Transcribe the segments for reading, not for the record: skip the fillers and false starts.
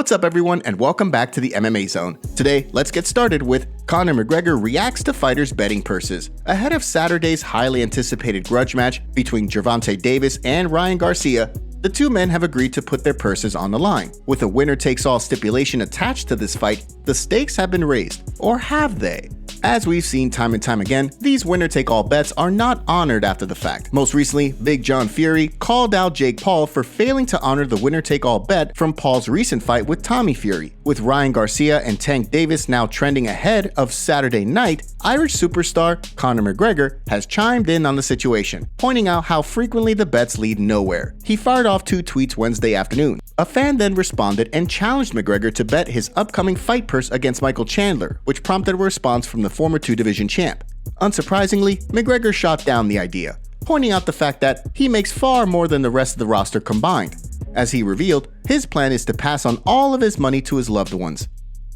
What's up, everyone, and welcome back to the MMA Zone. Today, let's get started with Conor McGregor reacts to fighters' betting purses. Ahead of Saturday's highly anticipated grudge match between Gervonta Davis and Ryan Garcia, the two men have agreed to put their purses on the line. With a winner-takes-all stipulation attached to this fight, the stakes have been raised. Or have they? As we've seen time and time again, these winner-take-all bets are not honored after the fact. Most recently, Big John Fury called out Jake Paul for failing to honor the winner-take-all bet from Paul's recent fight with Tommy Fury. With Ryan Garcia and Tank Davis now trending ahead of Saturday night, Irish superstar Conor McGregor has chimed in on the situation, pointing out how frequently the bets lead nowhere. He fired off two tweets Wednesday afternoon. A fan then responded and challenged McGregor to bet his upcoming fight purse against Michael Chandler, which prompted a response from the former two-division champ. Unsurprisingly, McGregor shot down the idea, pointing out the fact that he makes far more than the rest of the roster combined. As he revealed, his plan is to pass on all of his money to his loved ones.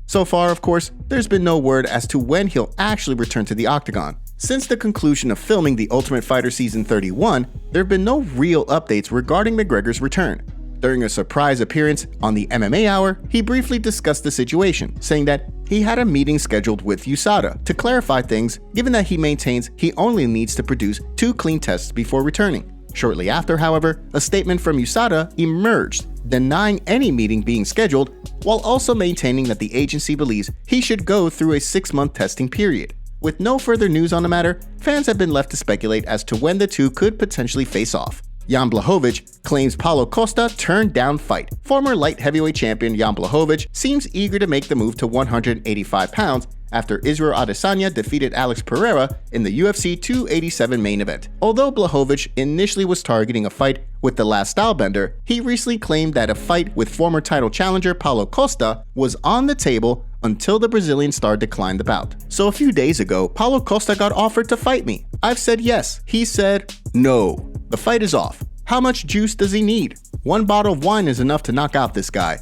So far, of course, there's been no word as to when he'll actually return to the octagon. Since the conclusion of filming The Ultimate Fighter Season 31, there have been no real updates regarding McGregor's return. During a surprise appearance on the MMA Hour, he briefly discussed the situation, saying that he had a meeting scheduled with USADA to clarify things, given that he maintains he only needs to produce 2 clean tests before returning. Shortly after, however, a statement from USADA emerged, denying any meeting being scheduled, while also maintaining that the agency believes he should go through a 6-month testing period. With no further news on the matter, fans have been left to speculate as to when the two could potentially face off. Jan Blachowicz claims Paulo Costa turned down fight. Former light heavyweight champion Jan Blachowicz seems eager to make the move to 185 pounds after Israel Adesanya defeated Alex Pereira in the UFC 287 main event. Although Blachowicz initially was targeting a fight with the last stylebender, he recently claimed that a fight with former title challenger Paulo Costa was on the table until the Brazilian star declined the bout. So a few days ago, Paulo Costa got offered to fight me. I've said yes. He said no. The fight is off. How much juice does he need? 1 bottle of wine is enough to knock out this guy.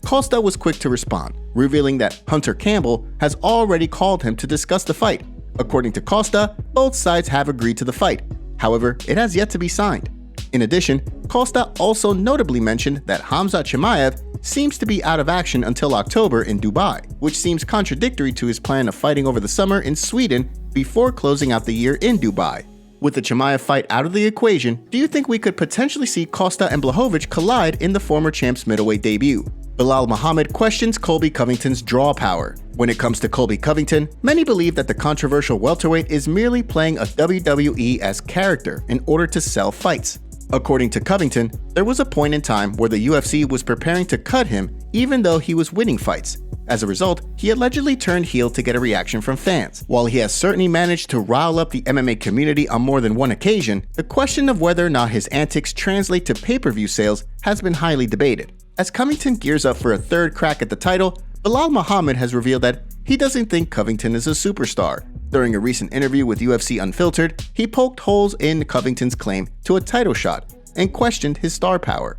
Costa was quick to respond, revealing that Hunter Campbell has already called him to discuss the fight. According to Costa, both sides have agreed to the fight. However, it has yet to be signed. In addition, Costa also notably mentioned that Khamzat Chimaev seems to be out of action until October in Dubai, which seems contradictory to his plan of fighting over the summer in Sweden before closing out the year in Dubai. With the Chimaev fight out of the equation, do you think we could potentially see Costa and Blachowicz collide in the former champ's middleweight debut? Bilal Muhammad questions Colby Covington's draw power. When it comes to Colby Covington, many believe that the controversial welterweight is merely playing a WWE-esque character in order to sell fights. According to Covington, there was a point in time where the UFC was preparing to cut him even though he was winning fights. As a result, he allegedly turned heel to get a reaction from fans. While he has certainly managed to rile up the MMA community on more than one occasion, the question of whether or not his antics translate to pay-per-view sales has been highly debated. As Covington gears up for a third crack at the title, Bilal Muhammad has revealed that he doesn't think Covington is a superstar. During a recent interview with UFC Unfiltered, he poked holes in Covington's claim to a title shot and questioned his star power.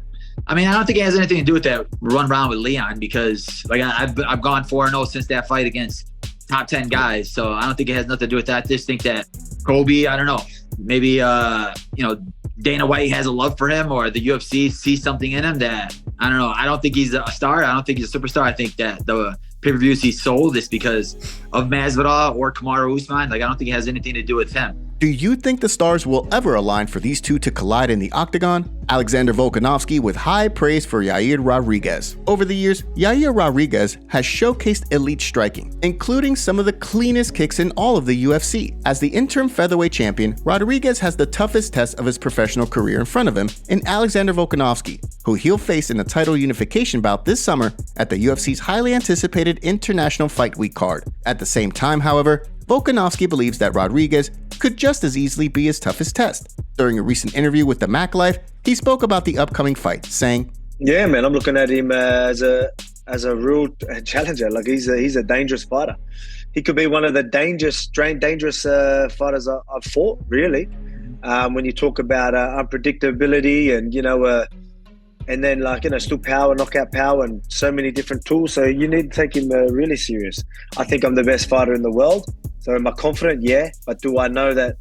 I mean, I don't think it has anything to do with that run round with Leon because, like, I've gone 4-0 since that fight against top 10 guys. So I don't think it has nothing to do with that. I just think that Colby, I don't know, maybe, Dana White has a love for him or the UFC sees something in him that, I don't know. I don't think he's a star. I don't think he's a superstar. I think that the pay-per-views he sold is because of Masvidal or Kamaru Usman. Like, I don't think it has anything to do with him. Do you think the stars will ever align for these two to collide in the octagon? Alexander Volkanovski with high praise for Yair Rodriguez. Over the years, Yair Rodriguez has showcased elite striking, including some of the cleanest kicks in all of the UFC. As the interim featherweight champion, Rodriguez has the toughest test of his professional career in front of him in Alexander Volkanovski, who he'll face in a title unification bout this summer at the UFC's highly anticipated International Fight Week card. At the same time, however, Volkanovski believes that Rodriguez could just as easily be his toughest test. During a recent interview with the Mac Life, he spoke about the upcoming fight, saying, "Yeah, man, I'm looking at him as a real challenger. Like he's a dangerous fighter. He could be one of the dangerous fighters I've fought. Really, when you talk about unpredictability and and then still power, knockout power, and so many different tools. So you need to take him really serious. I think I'm the best fighter in the world. So am I confident? Yeah. But do I know that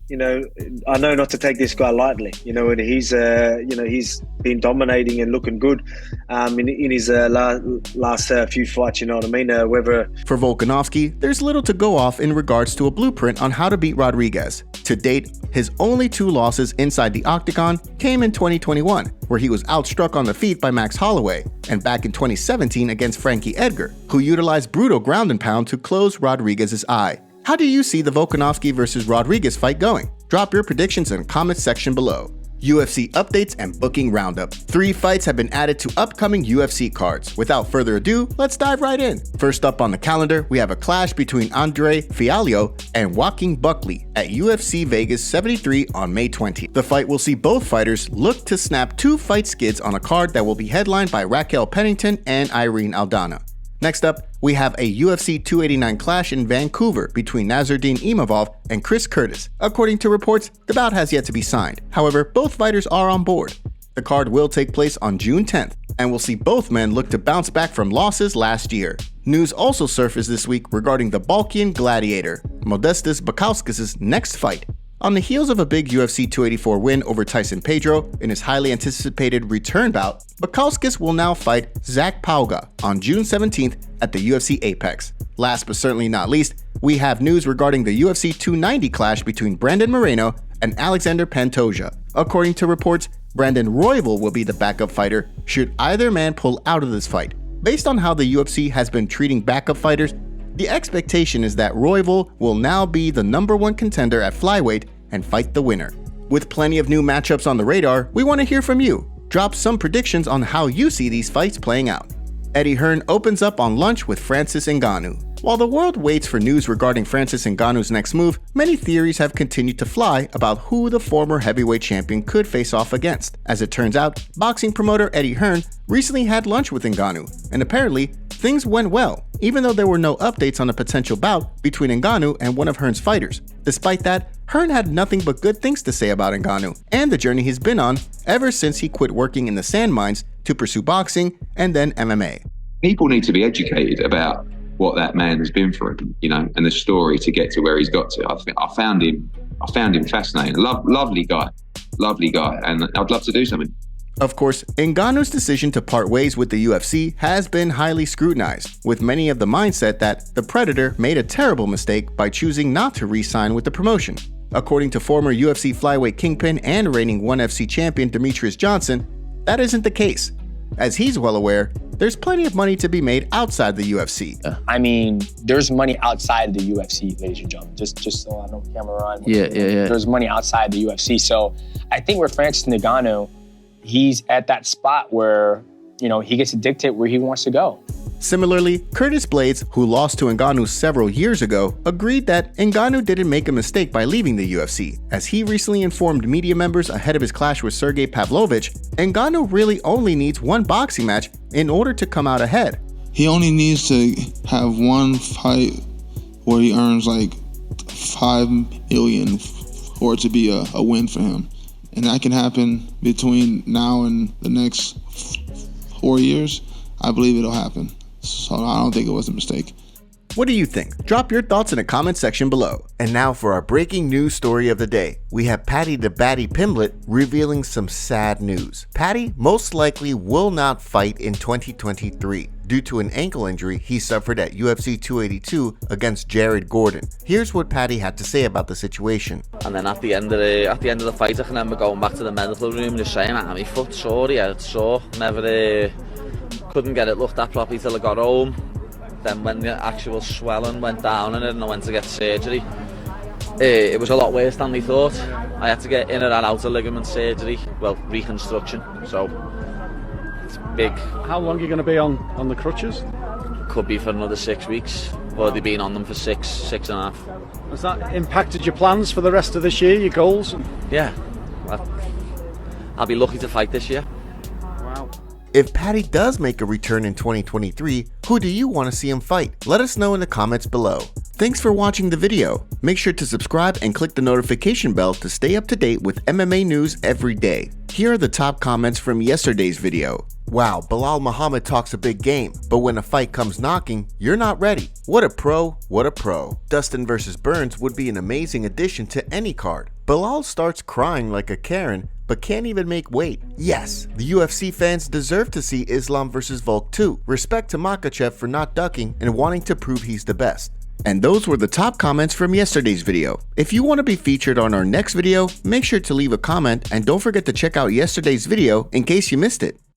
I know not to take this guy lightly. And he's been dominating and looking good in his last few fights. You know what I mean? Whether For Volkanovski, there's little to go off in regards to a blueprint on how to beat Rodriguez. To date, his only 2 losses inside the octagon came in 2021, where he was outstruck on the feet by Max Holloway, and back in 2017 against Frankie Edgar, who utilized brutal ground and pound to close Rodriguez's eye. How do you see the Volkanovski versus Rodriguez fight going? Drop your predictions in the comments section below. UFC updates and booking roundup. 3 fights have been added to upcoming UFC cards. Without further ado, let's dive right in. First up on the calendar, we have a clash between Andre Fialho and Joaquin Buckley at UFC Vegas 73 on May 20. The fight will see both fighters look to snap 2 fight skids on a card that will be headlined by Raquel Pennington and Irene Aldana. Next up, we have a UFC 289 clash in Vancouver between Nasruddin Imavov and Chris Curtis. According to reports, the bout has yet to be signed. However, both fighters are on board. The card will take place on June 10th, and will see both men look to bounce back from losses last year. News also surfaced this week regarding the Balkan gladiator, Modestas Bukauskas' next fight. On the heels of a big UFC 284 win over Tyson Pedro in his highly anticipated return bout, Bukauskas will now fight Zach Pauga on June 17th at the UFC Apex. Last but certainly not least, we have news regarding the UFC 290 clash between Brandon Moreno and Alexander Pantoja. According to reports, Brandon Royval will be the backup fighter should either man pull out of this fight. Based on how the UFC has been treating backup fighters, the expectation is that Royval will now be the #1 contender at flyweight and fight the winner. With plenty of new matchups on the radar, we want to hear from you. Drop some predictions on how you see these fights playing out. Eddie Hearn opens up on lunch with Francis Ngannou. While the world waits for news regarding Francis Ngannou's next move, many theories have continued to fly about who the former heavyweight champion could face off against. As it turns out, boxing promoter Eddie Hearn recently had lunch with Ngannou, and apparently, things went well, even though there were no updates on a potential bout between Ngannou and one of Hearn's fighters. Despite that, Hearn had nothing but good things to say about Ngannou and the journey he's been on ever since he quit working in the sand mines to pursue boxing and then MMA. People need to be educated about what that man has been through, and the story to get to where he's got to. I found him fascinating. Lovely guy, and I'd love to do something. Of course, Ngannou's decision to part ways with the UFC has been highly scrutinized, with many of the mindset that the Predator made a terrible mistake by choosing not to re-sign with the promotion. According to former UFC flyweight kingpin and reigning ONE FC champion Demetrius Johnson, that isn't the case. As he's well aware, there's plenty of money to be made outside the UFC. I mean, there's money outside the UFC, ladies and gentlemen. Just so I know camera on. Yeah. There's money outside the UFC. So I think with Francis Ngannou, he's at that spot where, he gets to dictate where he wants to go. Similarly, Curtis Blades, who lost to Ngannou several years ago, agreed that Ngannou didn't make a mistake by leaving the UFC. As he recently informed media members ahead of his clash with Sergey Pavlovich, Ngannou really only needs one boxing match in order to come out ahead. He only needs to have one fight where he earns like $5 million for it to be a win for him. And that can happen between now and the next 4 years. I believe it'll happen. So I don't think it was a mistake. What do you think? Drop your thoughts in the comment section below. And now for our breaking news story of the day. We have Paddy the Baddy Pimblett revealing some sad news. Paddy most likely will not fight in 2023 due to an ankle injury he suffered at UFC 282 against Jared Gordon. Here's what Paddy had to say about the situation. And then at the end of the fight, I can remember going back to the medical room and just saying, my foot sore, yeah, it's sore. Never couldn't get it looked at properly till I got home. Then when the actual swelling went down in it and I went to get surgery, it was a lot worse than we thought. I had to get inner and outer ligament surgery, reconstruction, so it's big. How long are you going to be on the crutches? Could be for another 6 weeks. I've already been on them for six and a half. Has that impacted your plans for the rest of this year, your goals? Yeah, I'll be lucky to fight this year. Wow. If Paddy does make a return in 2023, who do you want to see him fight? Let us know in the comments below. Thanks for watching the video. Make sure to subscribe and click the notification bell to stay up to date with MMA news every day. Here are the top comments from yesterday's video. Wow, Bilal Muhammad talks a big game, but when a fight comes knocking, you're not ready. What a pro, what a pro. Dustin versus Burns would be an amazing addition to any card. Bilal starts crying like a Karen, but can't even make weight. Yes, the UFC fans deserve to see Islam vs Volk too. Respect to Makhachev for not ducking and wanting to prove he's the best. And those were the top comments from yesterday's video. If you want to be featured on our next video, make sure to leave a comment and don't forget to check out yesterday's video in case you missed it.